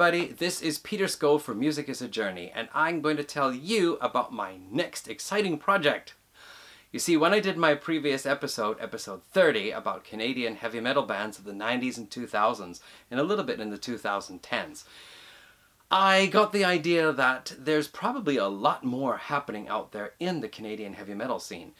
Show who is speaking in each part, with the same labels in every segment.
Speaker 1: everybody, this is Peter Sco for Music is a Journey, and I'm going to tell you about my next exciting project. You see, when I did my previous episode, episode 30, about Canadian heavy metal bands of the 90s and 2000s, and a little bit in the 2010s, I got the idea that there's probably a lot more happening out there in the Canadian heavy metal scene.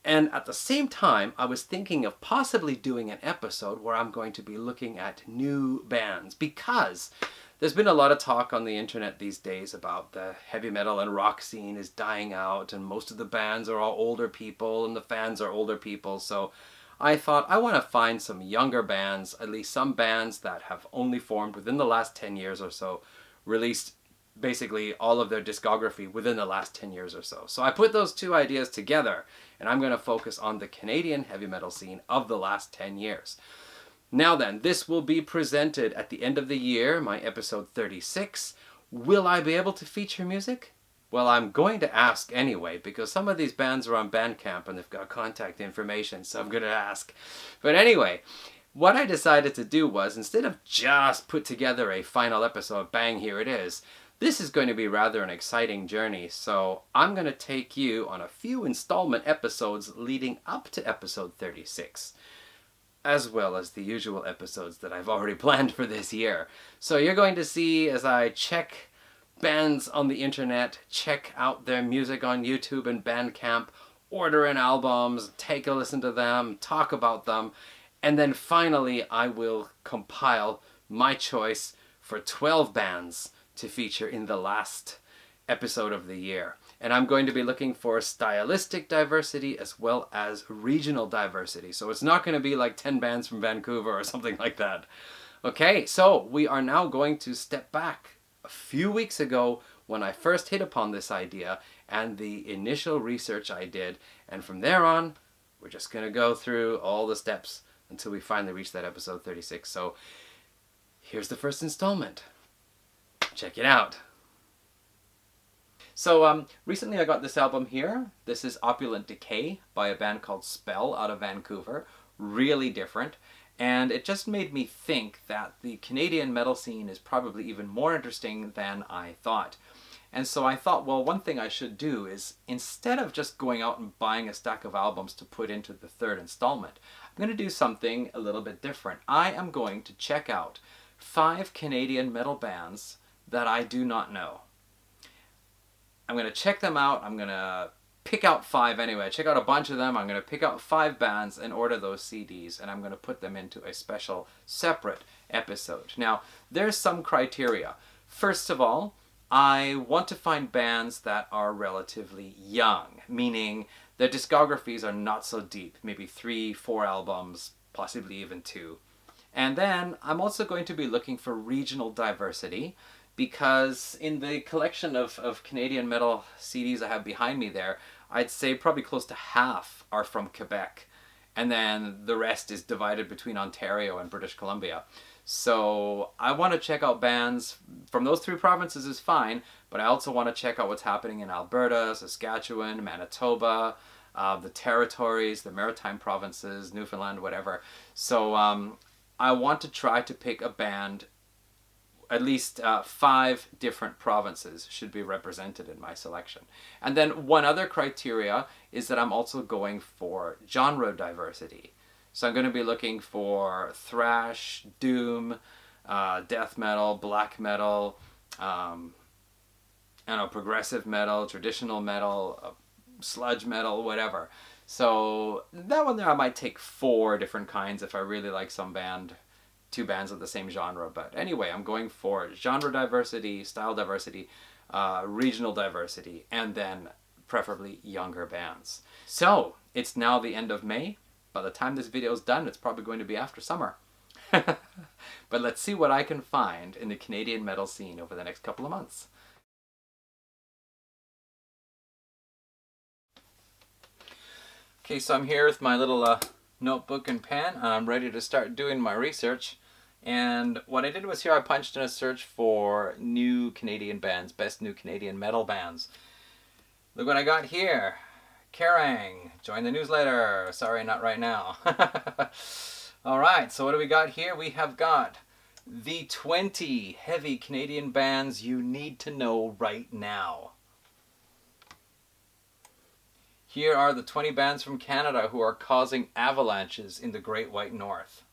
Speaker 1: And at the same time, I was thinking of possibly doing an episode where I'm going to be looking at new bands, because there's been a lot of talk on the internet these days about the heavy metal and rock scene is dying out, and most of the bands are all older people and the fans are older people. So I thought I want to find some younger bands, at least some bands that have only formed within the last 10 years or so, released basically all of their discography within the last 10 years or so. So I put those two ideas together, and I'm going to focus on the Canadian heavy metal scene of the last 10 years. Now then, this will be presented at the end of the year, my episode 36. Will I be able to feature music? Well, I'm going to ask anyway, because some of these bands are on Bandcamp and they've got contact information, so I'm going to ask. But anyway, what I decided to do was, instead of just put together a final episode, bang, here it is, this is going to be rather an exciting journey, so I'm going to take you on a few installment episodes leading up to episode 36, as well as the usual episodes that I've already planned for this year. So you're going to see as I check bands on the internet, check out their music on YouTube and Bandcamp, order in albums, take a listen to them, talk about them, and then finally I will compile my choice for 12 bands to feature in the last episode of the year. And I'm going to be looking for stylistic diversity as well as regional diversity. So it's not going to be like 10 bands from Vancouver or something like that. Okay, so we are now going to step back a few weeks ago when I first hit upon this idea and the initial research I did. And from there on, we're just going to go through all the steps until we finally reach that episode 36. So here's the first installment. Check it out. So recently I got this album here. This is Opulent Decay by a band called Spell out of Vancouver. Really different. And it just made me think that the Canadian metal scene is probably even more interesting than I thought. And so I thought, well, one thing I should do is, instead of just going out and buying a stack of albums to put into the third installment, I'm going to do something a little bit different. I am going to check out 5 Canadian metal bands that I do not know. I'm going to check them out. I'm going to pick out 5 anyway. Check out a bunch of them. I'm going to pick out 5 bands and order those CDs, and I'm going to put them into a special separate episode. Now, there's some criteria. First of all, I want to find bands that are relatively young, meaning their discographies are not so deep, maybe 3, 4 albums, possibly even 2. And then I'm also going to be looking for regional diversity, because in the collection of Canadian metal CDs I have behind me there, I'd say probably close to half are from Quebec, and then the rest is divided between Ontario and British Columbia. So I want to check out bands from those 3 provinces is fine, but I also want to check out what's happening in Alberta, Saskatchewan, Manitoba, the territories, the maritime provinces, Newfoundland, whatever. So I want to try to pick a band. At least 5 different provinces should be represented in my selection. And then one other criteria is that I'm also going for genre diversity. So I'm going to be looking for thrash, doom, death metal, black metal, progressive metal, traditional metal, sludge metal, whatever. So that one there I might take 4 different kinds if I really like some band. 2 bands of the same genre. But anyway, I'm going for genre diversity, style diversity, regional diversity, and then preferably younger bands. So it's now the end of May. By the time this video is done, it's probably going to be after summer. But let's see what I can find in the Canadian metal scene over the next couple of months. Okay, so I'm here with my little notebook and pen, and I'm ready to start doing my research. And what I did was, here I punched in a search for new Canadian bands, best new Canadian metal bands. Look what I got here. Kerrang! Join the newsletter. Sorry, not right now. Alright, so what do we got here? We have got The 20 heavy Canadian bands you need to know right now. Here are the 20 bands from Canada who are causing avalanches in the Great White North.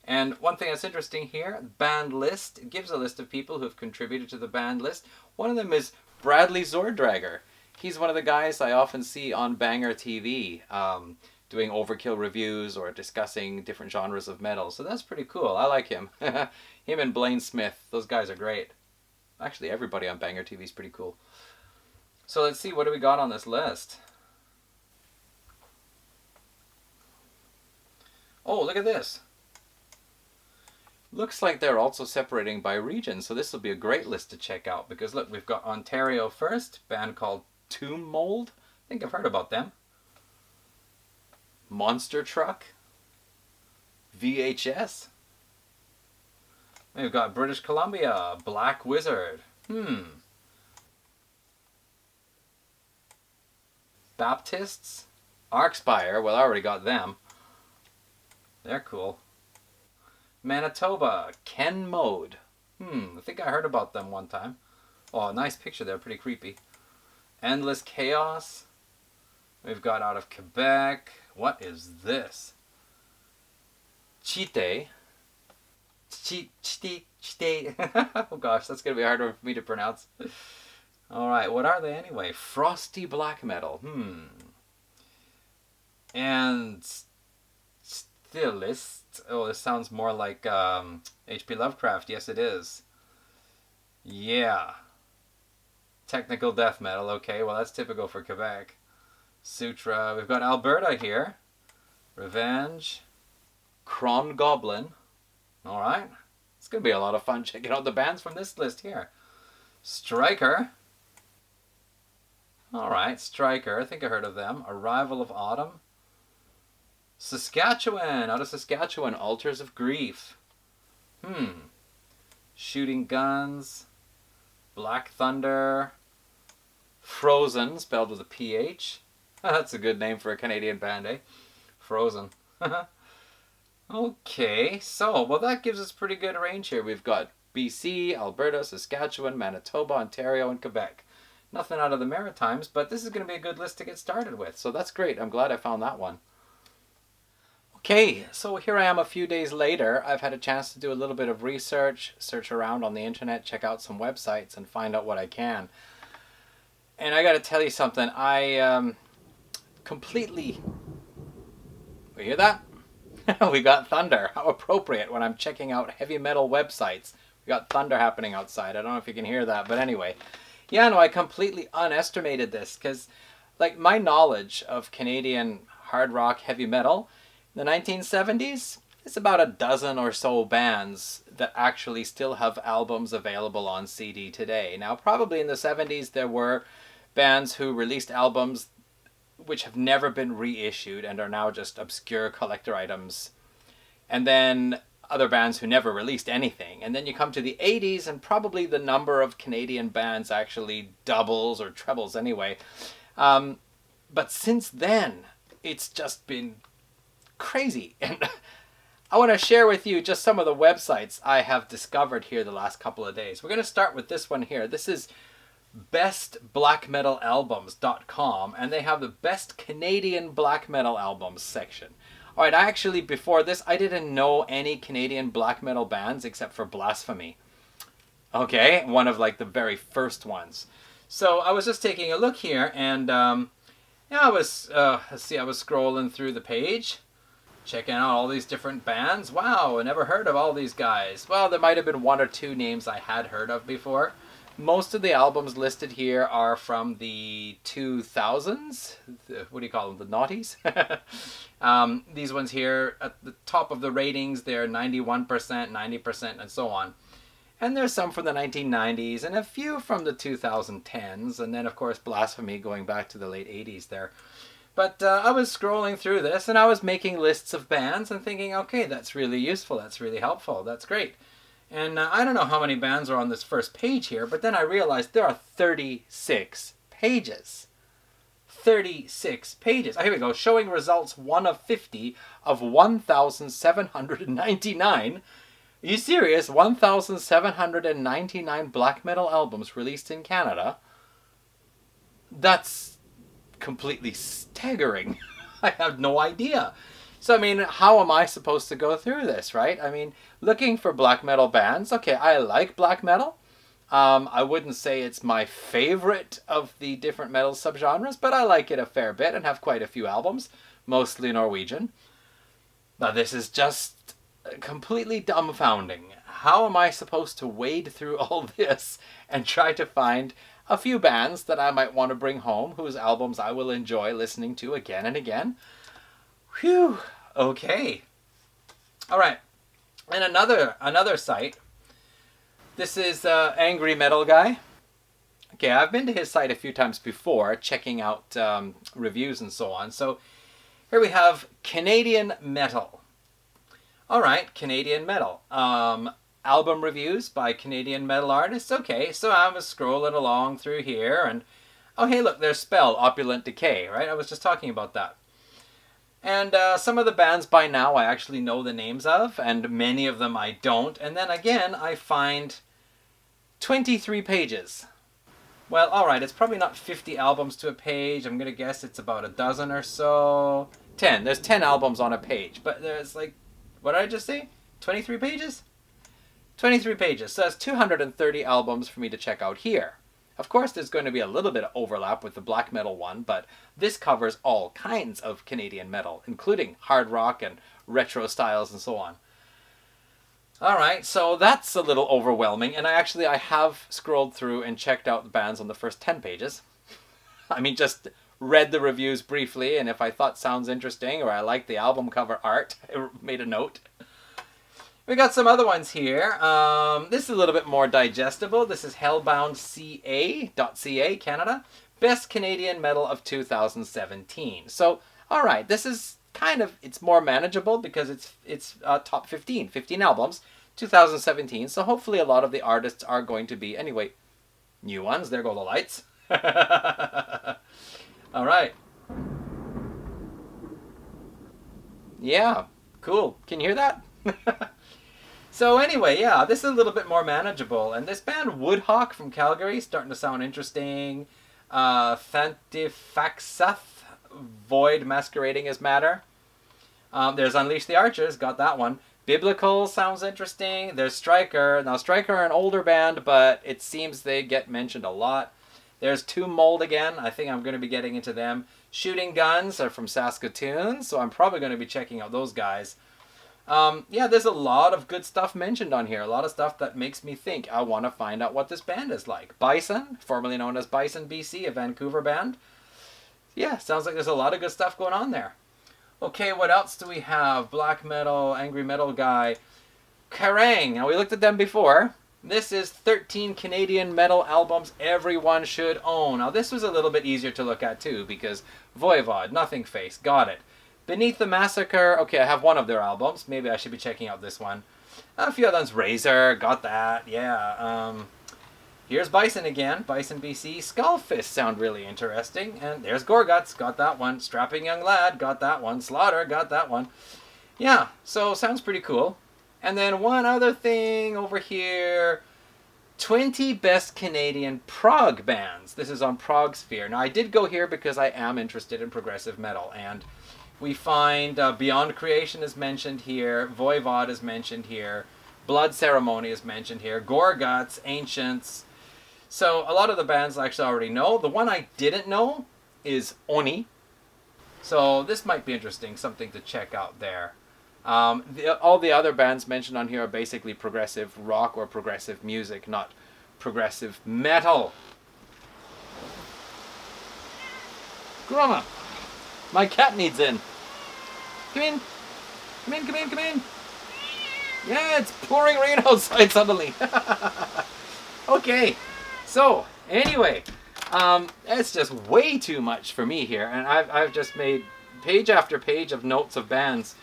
Speaker 1: And one thing that's interesting here, band list, it gives a list of people who have contributed to the band list. One of them is Bradley Zordragger. He's one of the guys I often see on Banger TV, doing Overkill reviews or discussing different genres of metal. So that's pretty cool. I like him. Him and Blaine Smith, those guys are great. Actually, everybody on Banger TV is pretty cool. So let's see, what do we got on this list? Oh, look at this. Looks like they're also separating by region, so this will be a great list to check out, because look, we've got Ontario first, band called Tomb Mold. I think I've heard about them. Monster Truck. VHS. We've got British Columbia, Black Wizard. Baptists. Arcspire, well I already got them. They're cool. Manitoba, Ken Mode. I think I heard about them one time. Oh, nice picture there, pretty creepy. Endless Chaos. We've got out of Quebec. What is this? Chite. Chite. Oh gosh, that's going to be hard for me to pronounce. Alright, what are they anyway? Frosty Black Metal. And Stillist. Oh, this sounds more like H.P. Lovecraft. Yes, it is. Yeah. Technical death metal. Okay, well, that's typical for Quebec. Sutra. We've got Alberta here. Revenge. Cron Goblin. Alright. It's going to be a lot of fun checking out the bands from this list here. Striker. Alright, Striker. I think I heard of them. Arrival of Autumn. Saskatchewan, out of Saskatchewan, Altars of Grief. Shooting Guns. Black Thunder. Frozen, spelled with a PH. That's a good name for a Canadian band, eh? Frozen. Okay, so, well that gives us pretty good range here. We've got BC, Alberta, Saskatchewan, Manitoba, Ontario, and Quebec. Nothing out of the Maritimes, but this is going to be a good list to get started with. So that's great. I'm glad I found that one. Okay, so here I am a few days later. I've had a chance to do a little bit of research, search around on the internet, check out some websites, and find out what I can. And I got to tell you something. I completely... We hear that? We got thunder. How appropriate when I'm checking out heavy metal websites. We got thunder happening outside. I don't know if you can hear that, but anyway. Yeah, no, I completely underestimated this because, like, my knowledge of Canadian hard rock heavy metal in the 1970s, it's about a dozen or so bands that actually still have albums available on CD today. Now, probably in the 70s, there were bands who released albums which have never been reissued and are now just obscure collector items. And then other bands who never released anything. And then you come to the 80s and probably the number of Canadian bands actually doubles or trebles anyway. But since then, it's just been crazy. And I want to share with you just some of the websites I have discovered here the last couple of days. We're going to start with this one here. This is bestblackmetalalbums.com, and they have the best Canadian black metal albums section. Alright, actually before this, I didn't know any Canadian black metal bands except for Blasphemy. Okay, one of like the very first ones. So I was just taking a look here, and yeah, I was scrolling through the page, checking out all these different bands. Wow, I never heard of all these guys. Well, there might have been one or two names I had heard of before. Most of the albums listed here are from the 2000s. What do you call them? The noughties? These ones here, at the top of the ratings, they're 91%, 90%, and so on. And there's some from the 1990s, and a few from the 2010s, and then, of course, Blasphemy going back to the late 80s there. But I was scrolling through this, and I was making lists of bands and thinking, okay, that's really useful, that's really helpful, that's great. And I don't know how many bands are on this first page here, but then I realized there are 36 pages. 36 pages. Oh, here we go. Showing results 1 of 50 of 1,799 Are you serious? 1,799 black metal albums released in Canada? That's completely staggering. I have no idea. So, I mean, how am I supposed to go through this, right? I mean, looking for black metal bands. Okay, I like black metal. I wouldn't say it's my favorite of the different metal subgenres, but I like it a fair bit and have quite a few albums, mostly Norwegian. Now, this is just completely dumbfounding. How am I supposed to wade through all this and try to find a few bands that I might want to bring home, whose albums I will enjoy listening to again and again? Whew. Okay. All right. And another site. This is Angry Metal Guy. Okay, I've been to his site a few times before, checking out reviews and so on. So here we have Canadian Metal. All right, Canadian Metal. Album reviews by Canadian metal artists. Okay, so I was scrolling along through here and, oh hey look, there's Spell, Opulent Decay, right? I was just talking about that. And some of the bands by now I actually know the names of, and many of them I don't. And then again, I find 23 pages. Well, alright, it's probably not 50 albums to a page. I'm going to guess it's about a dozen or so. 10. There's 10 albums on a page. But there's like, what did I just say? 23 pages? 23 pages. So that's 230 albums for me to check out here. Of course, there's going to be a little bit of overlap with the black metal one, but this covers all kinds of Canadian metal, including hard rock and retro styles and so on. Alright, so that's a little overwhelming, and I have scrolled through and checked out the bands on the first 10 pages. I mean, just read the reviews briefly, and if I thought sounds interesting or I liked the album cover art, I made a note. We got some other ones here. This is a little bit more digestible. This is hellboundca.ca, Canada. Best Canadian Metal of 2017. So, alright, this is kind of, it's more manageable because it's top 15 albums, 2017. So hopefully a lot of the artists are going to be, anyway, new ones. There go the lights. Alright. Yeah, cool. Can you hear that? So anyway, yeah, this is a little bit more manageable. And this band, Woodhawk from Calgary, starting to sound interesting. Thantifaxath, Void Masquerading as Matter. There's Unleash the Archers, got that one. Biblical sounds interesting. There's Striker. Now, Striker are an older band, but it seems they get mentioned a lot. There's Tomb Mold again. I think I'm going to be getting into them. Shooting Guns are from Saskatoon, so I'm probably going to be checking out those guys. Yeah, there's a lot of good stuff mentioned on here. A lot of stuff that makes me think I want to find out what this band is like. Bison, formerly known as Bison BC, a Vancouver band. Yeah, sounds like there's a lot of good stuff going on there. Okay, what else do we have? Black Metal, Angry Metal Guy. Kerrang! Now, we looked at them before. This is 13 Canadian metal albums everyone should own. Now, this was a little bit easier to look at, too, because Voivod, Nothing Face, got it. Beneath the Massacre, okay, I have one of their albums. Maybe I should be checking out this one. A few other ones, Razor, got that, yeah. Here's Bison again, Bison BC. Skullfist sound really interesting. And there's Gorguts, got that one. Strapping Young Lad, got that one. Slaughter, got that one. Yeah, so sounds pretty cool. And then one other thing over here. 20 best Canadian prog bands. This is on Prog Sphere. Now, I did go here because I am interested in progressive metal. And we find Beyond Creation is mentioned here. Voivod is mentioned here. Blood Ceremony is mentioned here. Gorguts, Ancients. So a lot of the bands I actually already know. The one I didn't know is Oni. So this might be interesting, something to check out there. All the other bands mentioned on here are basically progressive rock or progressive music, not progressive metal. Grandma, my cat needs in. Come in. Come in, come in, come in. Yeah, it's pouring rain outside suddenly. Okay. So, anyway, it's just way too much for me here, and I've just made page after page of notes of bands.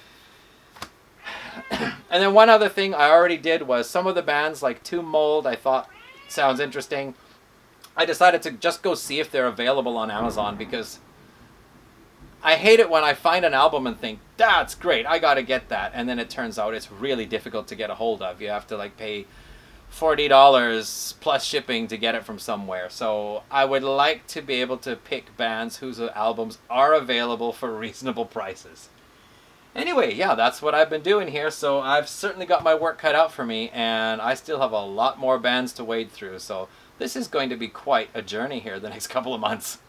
Speaker 1: And then one other thing I already did was some of the bands like Tomb Mold I thought sounds interesting. I decided to just go see if they're available on Amazon because I hate it when I find an album and think, that's great, I gotta get that. And then it turns out it's really difficult to get a hold of. You have to like pay $40 plus shipping to get it from somewhere. So I would like to be able to pick bands whose albums are available for reasonable prices. Anyway, yeah, that's what I've been doing here. So I've certainly got my work cut out for me, and I still have a lot more bands to wade through. So this is going to be quite a journey here the next couple of months.